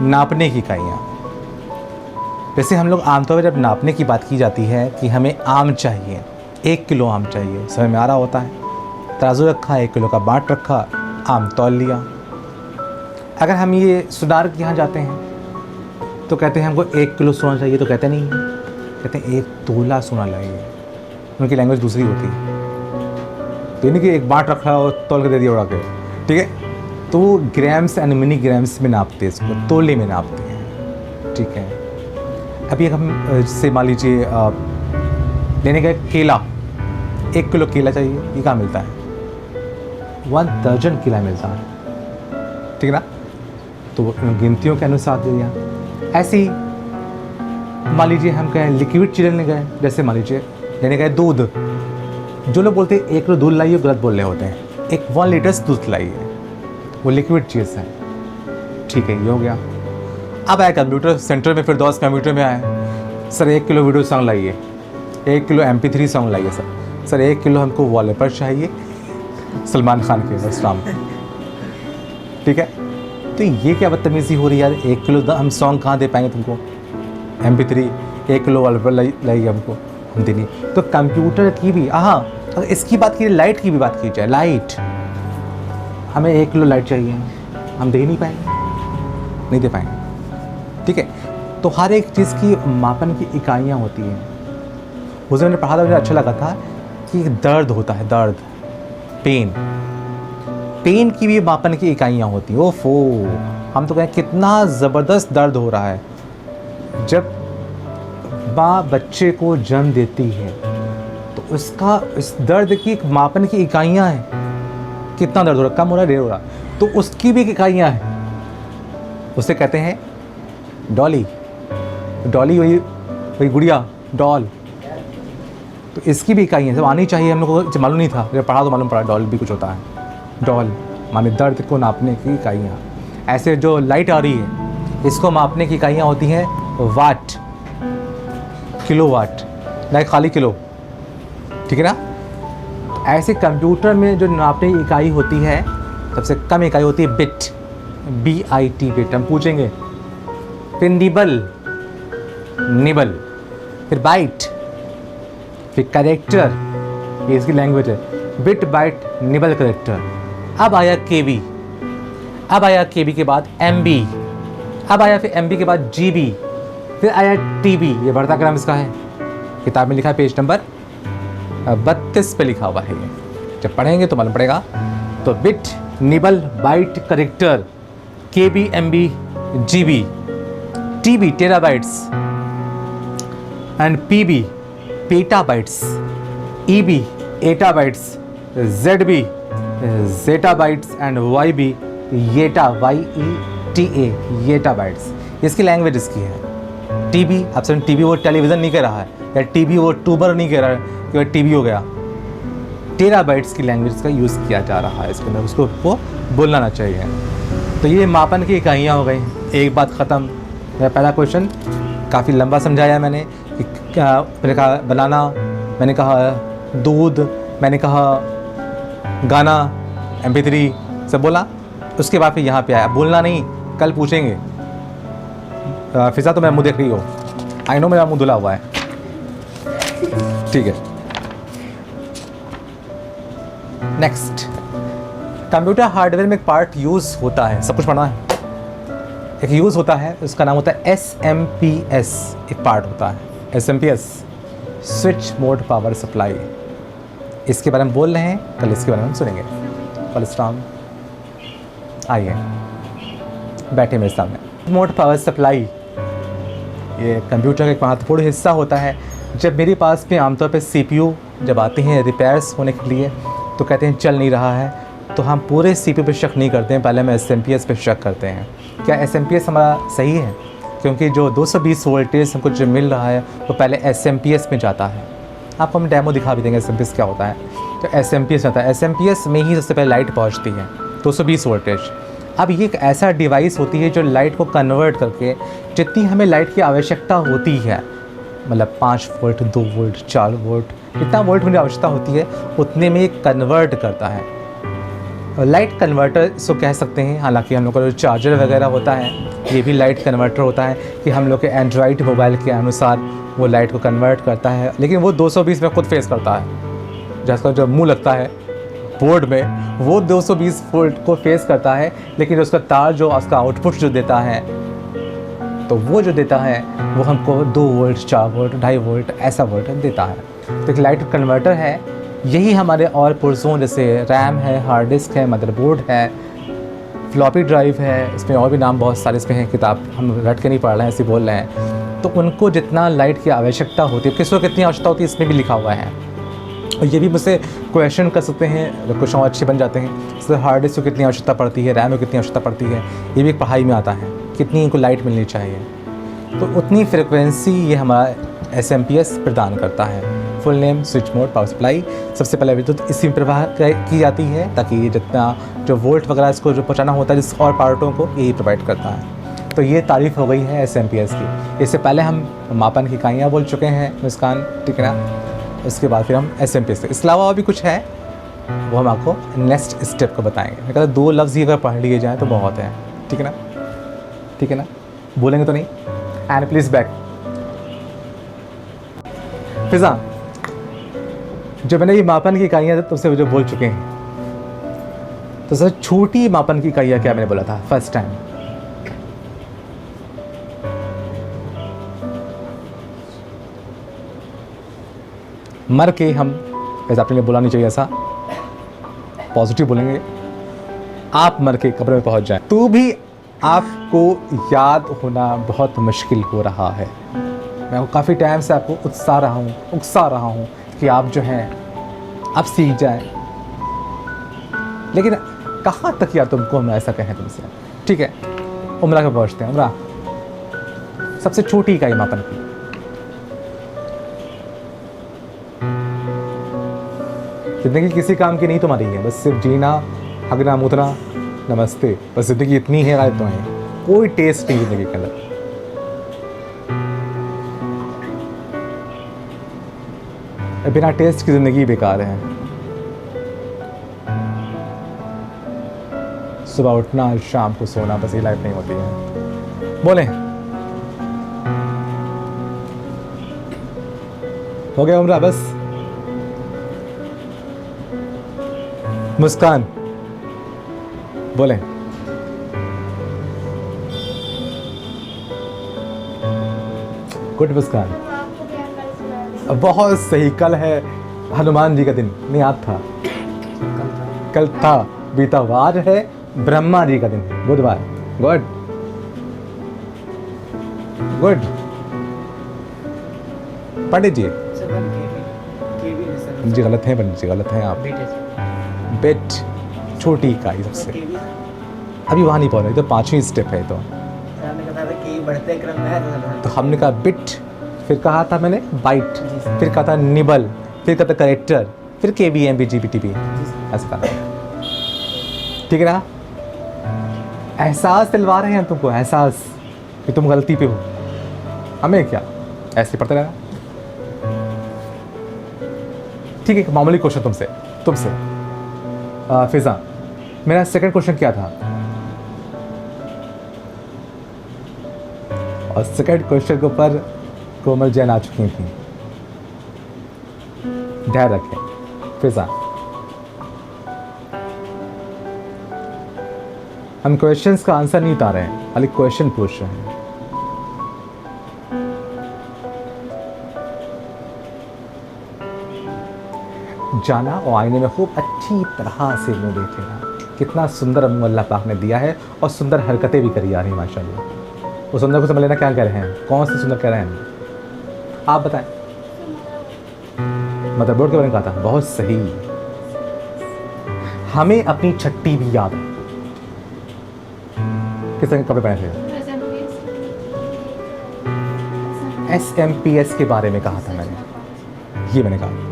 नापने की इकाइयाँ। वैसे हम लोग आमतौर पर जब नापने की बात की जाती है कि हमें आम चाहिए, 1 किलो आम चाहिए, समझ में आ रहा होता है, तराजू रखा, 1 किलो का बाट रखा, आम तौल लिया। अगर हम ये सुनार के यहाँ जाते हैं तो कहते हैं हमको 1 किलो सोना चाहिए, तो कहते नहीं हैं, कहते हैं 1 तोला सोना लाइए। उनकी लैंग्वेज दूसरी होती है। तो ये नहीं कि एक बाट रखा और तौल के दे दिया उड़ा के, ठीक है। तो वो ग्राम्स एंड मिनी ग्राम्स में नापते हैं, इसको तोले में नापते हैं, ठीक है। अभी हम से मान लीजिए लेने गए केला, 1 किलो केला चाहिए, ये कहाँ मिलता है? 1 दर्जन केला मिलता है, ठीक है ना। तो गिनतियों के अनुसार दे दिया। ऐसे ही मान लीजिए हम कहें लिक्विड चीज़ लेने गए, जैसे मान लीजिए लेने गए दूध। जो लोग बोलते हैं 1 किलो दूध लाइए, गलत बोल रहे होते हैं। 1 लीटर दूध लाइए, वो लिक्विड चीज़ है, ठीक है, ये हो गया। अब आए कंप्यूटर सेंटर में, फिर दोस्त कंप्यूटर में आए, सर 1 किलो वीडियो सॉन्ग लाइए, 1 किलो MP3 सॉन्ग लाइए सर 1 किलो हमको वॉलपेपर चाहिए सलमान खान के, अस्सलाम, ठीक है। तो ये क्या बदतमीज़ी हो रही है यार, 1 किलो हम सॉन्ग कहाँ दे पाएंगे तुमको? MP3 1 किलो वॉलपेपर लाइए हमको, हम दे नहीं। तो कंप्यूटर की भी, हाँ, अगर इसकी बात की, लाइट की भी बात की जाए, लाइट, हमें 1 किलो लाइट चाहिए, हम दे नहीं पाएंगे, नहीं दे पाएंगे, ठीक है। तो हर एक चीज़ की मापन की इकाइयाँ होती हैं। उस मैंने पढ़ा था, मुझे अच्छा लगा था कि दर्द होता है, दर्द, पेन की भी मापन की इकाइयाँ होती हैं। ओफो, हम तो कहें कितना ज़बरदस्त दर्द हो रहा है। जब माँ बच्चे को जन्म देती है तो उसका इस दर्द की मापन की इकाइयाँ हैं, कितना दर्द हो रहा है, कम हो रहा है, ढेर हो रहा है, तो उसकी भी इकाइयाँ हैं। उसे कहते हैं डॉली, डॉली वही गुड़िया, डॉल। तो इसकी भी इकाइयाँ सब आनी चाहिए। हम लोग को मालूम नहीं था, जब पढ़ा तो मालूम पड़ा डॉल भी कुछ होता है। डॉल माने दर्द को नापने की इकाइयाँ। ऐसे जो लाइट आ रही है, इसको मापने की इकाइयाँ होती हैं वाट, किलोवाट, ना खाली किलो, ठीक है ना। ऐसे कंप्यूटर में जो नापने की इकाई होती है, सबसे कम इकाई होती है बिट, BIT, बिट। हम पूछेंगे, फिर निबल, निबल, फिर बाइट, फिर करेक्टर, ये इसकी लैंग्वेज है, बिट, बाइट, निबल, करेक्टर। अब आया KB, अब आया KB के बाद MB, अब आया फिर MB के बाद GB, फिर आया TB। ये बढ़ता क्रम इसका है, किताब में लिखा है, पेज नंबर 32 पे लिखा हुआ है। ये जब पढ़ेंगे तो मालूम पड़ेगा। तो bit, nibble, byte, character, KB, MB, GB, TB terabytes and PB petabytes, EB exabytes, ZB zettabytes and YB yotta, YETA yottabytes. इसकी लैंग्वेज इसकी है। TB, आप समझ, TB वो टेलीविज़न नहीं कह रहा है, या TB वो ट्यूबर नहीं कह रहा है कि वह TB हो गया। टेराबाइट्स की लैंग्वेज का यूज़ किया जा रहा है इसके अंदर, उसको वो बोलना आना चाहिए। तो ये मापन की इकाइयाँ हो गई। एक बात ख़त्म। मेरा पहला क्वेश्चन काफ़ी लंबा समझाया मैंने कि क्या, मैंने कहा बनाना, मैंने कहा दूध, मैंने कहा गाना, MP3 सब बोला। उसके बाद फिर यहाँ पे आया, बोलना नहीं, कल पूछेंगे। फिजा तो मेरा मुँह देख रही हो, आई नो मेरा मुँह धुला हुआ है, ठीक है। नेक्स्ट, कंप्यूटर हार्डवेयर में एक पार्ट यूज़ होता है, सब कुछ पढ़ना है। एक यूज़ होता है, उसका नाम होता है SMPS। एक पार्ट होता है SMPS, switch mode power supply. इसके बारे में बोल रहे हैं, कल इसके बारे में हम सुनेंगे। पलस्टाम आइए, बैठे मेरे सामने। मोड पावर सप्लाई ये कंप्यूटर का एक महत्वपूर्ण हिस्सा होता है। जब मेरे पास में आमतौर पे CPU जब आते हैं रिपेयर्स होने के लिए, तो कहते हैं चल नहीं रहा है, तो हम पूरे CPU पे शक नहीं करते हैं, पहले हम SMPS पे शक करते हैं। क्या SMPS हमारा सही है? क्योंकि जो 220 वोल्टेज हमको जो मिल रहा है वो पहले SMPS में जाता है। आपको हम डेमो दिखा भी देंगे SMPS क्या होता है। तो SMPS आता है, SMPS में ही सबसे पहले लाइट पहुंचती है, 220 वोल्टेज। अब ये एक ऐसा डिवाइस होती है जो लाइट को कन्वर्ट करके, जितनी हमें लाइट की आवश्यकता होती है, मतलब 5 वोल्ट, 2 वोल्ट, 4 वोल्ट, जितना वोल्ट मुझे आवश्यकता होती है उतने में कन्वर्ट करता है। लाइट कन्वर्टर इसको कह सकते हैं। हालांकि हम लोग का जो चार्जर वगैरह होता है ये भी लाइट कन्वर्टर होता है कि हम लोग के एंड्रॉयड मोबाइल के अनुसार वो लाइट को कन्वर्ट करता है, लेकिन वो 220 में खुद फेस करता है। जिसका जो मुंह लगता है बोर्ड में वो 220 वोल्ट को फेस करता है, लेकिन उसका तार जो उसका आउटपुट जो देता है तो वो जो देता है वो हमको 2 वोल्ट 4 वोल्ट 2.5 वोल्ट ऐसा वोल्ट देता है। तो एक लाइट कन्वर्टर है। यही हमारे और पुर्जों जैसे रैम है, हार्ड डिस्क है, मदरबोर्ड है, फ्लॉपी ड्राइव है, इसमें और भी नाम बहुत सारे इसमें हैं, किताब हम रट के नहीं पढ़ रहे हैं, ऐसे बोल रहे हैं। तो उनको जितना लाइट की आवश्यकता होती है, किसको कितनी आवश्यकता होती है, इसमें भी लिखा हुआ है। और ये भी मुझसे क्वेश्चन कर सकते हैं, अगर क्वेश्चन अच्छे बन जाते हैं। जैसे हार्ड डिस्क को कितनी आवश्यकता पड़ती है, रैम को कितनी आवश्यकता पड़ती है, ये भी एक पढ़ाई में आता है, कितनी इनको लाइट मिलनी चाहिए। तो उतनी फ्रिक्वेंसी ये हमारा SMP प्रदान करता है। Full name, switch mode, power supply. सबसे पहले विद्युत इसी में प्रवाह की जाती है ताकि ये जितना जो वोल्ट वगैरह इसको जो पहुँचाना होता है जिस और पार्टों को यही प्रोवाइड करता है। तो ये तारीफ़ हो गई है SMP की। इससे पहले हम मापन की इकाइयाँ बोल चुके हैं मुस्कान, ठीक है ना। उसके बाद फिर हम SMP से इसके अलावा और भी कुछ है वो हम आपको नेक्स्ट स्टेप को बताएंगे। मैं कहता 2 लफ्ज़ ही अगर पढ़ लिए जाएँ तो बहुत है, ठीक है ना, ठीक है ना, बोलेंगे तो नहीं। एंड प्लीज़ बैक फिजा, जो मैंने ये मापन की इकाइयाँ तुमसे जो बोल चुके हैं, तो सर छोटी मापन की इकाइयाँ क्या मैंने बोला था फर्स्ट टाइम? मर के हम, ऐसा आपने बोला नहीं चाहिए, ऐसा पॉजिटिव बोलेंगे, आप मर के कब्र में पहुंच जाएं तो भी आपको याद होना बहुत मुश्किल हो रहा है। मैं काफ़ी टाइम से आपको उकसा रहा हूँ कि आप जो हैं आप सीख जाएं, लेकिन कहाँ तक यार तुमको हम ऐसा कहें तुमसे। ठीक है, उम्रा के पहुँचते हैं। उम्रा सबसे छोटी इकाई मापन की। जिंदगी किसी काम की नहीं तुम्हारी है, बस सिर्फ जीना, हगना, मुतना, नमस्ते, बस जिंदगी इतनी है। आए तो है, कोई टेस्ट नहीं जिंदगी के अंदर। बिना टेस्ट की ज़िंदगी बेकार है। सुबह उठना, शाम को सोना, बस ये लाइफ नहीं होती है। बोले हो गया उम्र, बस मुस्कान बोले। गुड मुस्कान, बहुत सही। कल है हनुमान जी का दिन, नहीं आज था, कल था बीता हुआ। आज है ब्रह्मा जी का दिन, बुधवार। गुड गुड पंडित जी, जी गलत है पंडित जी, गलत हैं आप। बिट छोटी इकाई सबसे, अभी वहाँ नहीं पहुँच रही, तो 5वीं स्टेप है। तो हमने कहा बिट, फिर कहा था मैंने बाइट, फिर कहा था निबल, फिर कहा था करेक्टर, फिर KBM BGBTB, ऐसा कहा। ठीक है ना। एहसास दिलवा रहे हैं तुमको, एहसास कि तुम गलती पे हो। हमें क्या ऐसे पढ़ते रहना। ठीक है, मामूली क्वेश्चन तुमसे फिजा, मेरा सेकंड क्वेश्चन क्या था? और सेकंड क्वेश्चन के ऊपर कोमल जैन आ चुकी थी। ध्यान रखें फिजा, हम क्वेश्चंस का आंसर नहीं उतार रहे हैं, खाली क्वेश्चन पूछ रहे हैं। जाना और आईने में खूब अच्छी तरह से मुंह देख लेना। कितना सुंदर मुंह अल्लाह पाक ने दिया है, और सुंदर हरकतें भी करी जा रही हैं माशाल्लाह। उस सुंदर को समझ लेना क्या कह रहे हैं, कौन से सुंदर कह रहे हैं आप बताएं। मदरबोर्ड के बारे में कहा था, बहुत सही। हमें अपनी छट्टी भी याद है। किस तरह के कपड़े पहने थे? SMP के बारे में कहा था मैंने, ये मैंने कहा।